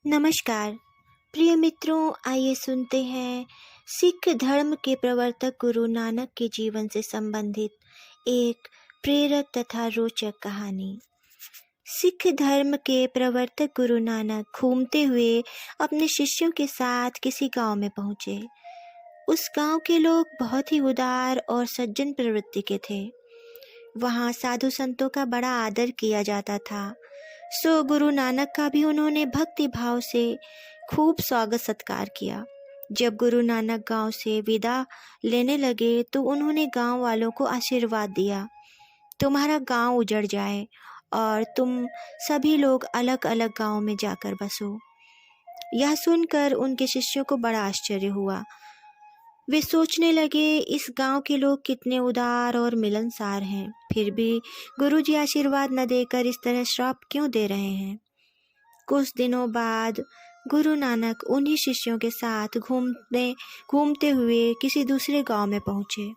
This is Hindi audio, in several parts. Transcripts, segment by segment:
नमस्कार प्रिय मित्रों, आइए सुनते हैं सिख धर्म के प्रवर्तक गुरु नानक के जीवन से संबंधित एक प्रेरक तथा रोचक कहानी। सिख धर्म के प्रवर्तक गुरु नानक घूमते हुए अपने शिष्यों के साथ किसी गांव में पहुंचे। उस गांव के लोग बहुत ही उदार और सज्जन प्रवृत्ति के थे। वहां साधु संतों का बड़ा आदर किया जाता था। सो गुरु नानक का भी उन्होंने भक्ति भाव से खूब स्वागत सत्कार किया। जब गुरु नानक गांव से विदा लेने लगे तो उन्होंने गांव वालों को आशीर्वाद दिया, तुम्हारा गांव उजड़ जाए और तुम सभी लोग अलग अलग गांव में जाकर बसो। यह सुनकर उनके शिष्यों को बड़ा आश्चर्य हुआ। वे सोचने लगे, इस गांव के लोग कितने उदार और मिलनसार हैं, फिर भी गुरुजी आशीर्वाद न देकर इस तरह श्राप क्यों दे रहे हैं। कुछ दिनों बाद गुरु नानक उन्हीं शिष्यों के साथ घूमते हुए किसी दूसरे गांव में पहुंचे।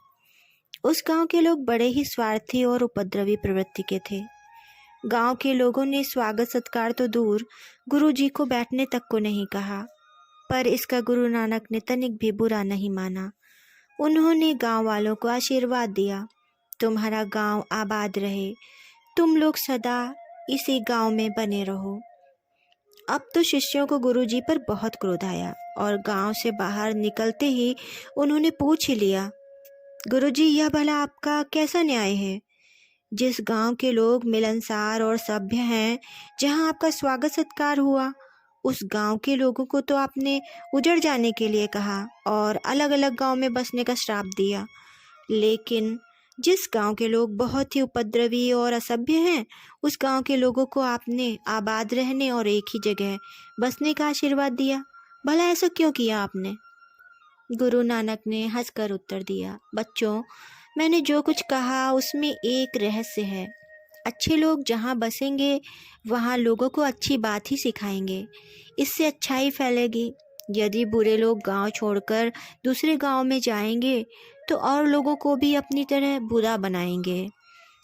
उस गांव के लोग बड़े ही स्वार्थी और उपद्रवी प्रवृत्ति के थे। गांव के लोगों ने स्वागत सत्कार तो दूर, गुरुजी को बैठने तक को नहीं कहा, पर इसका गुरु नानक ने तनिक भी बुरा नहीं माना। उन्होंने गांव वालों को आशीर्वाद दिया, तुम्हारा गांव आबाद रहे, तुम लोग सदा इसी गांव में बने रहो। अब तो शिष्यों को गुरुजी पर बहुत क्रोध आया और गांव से बाहर निकलते ही उन्होंने पूछ ही लिया, गुरुजी यह भला आपका कैसा न्याय है? जिस गांव के लोग मिलनसार और सभ्य हैं, जहां आपका स्वागत सत्कार हुआ, उस गांव के लोगों को तो आपने उजड़ जाने के लिए कहा और अलग अलग गांव में बसने का श्राप दिया। लेकिन जिस गांव के लोग बहुत ही उपद्रवी और असभ्य हैं, उस गांव के लोगों को आपने आबाद रहने और एक ही जगह बसने का आशीर्वाद दिया। भला ऐसा क्यों किया आपने? गुरु नानक ने हंसकर उत्तर दिया, बच्चों, मैंने जो कुछ कहा उसमें एक रहस्य है। अच्छे लोग जहाँ बसेंगे वहाँ लोगों को अच्छी बात ही सिखाएंगे, इससे अच्छाई फैलेगी। यदि बुरे लोग गांव छोड़कर दूसरे गांव में जाएंगे तो और लोगों को भी अपनी तरह बुरा बनाएंगे,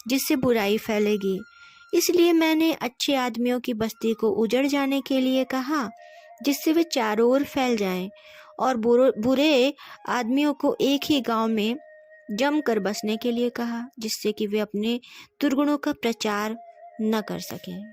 जिससे बुराई फैलेगी। इसलिए मैंने अच्छे आदमियों की बस्ती को उजड़ जाने के लिए कहा, जिससे वे चारों ओर फैल जाएं, और बुरे आदमियों को एक ही गांव में जम कर बसने के लिए कहा, जिससे कि वे अपने दुर्गुणों का प्रचार न कर सकें।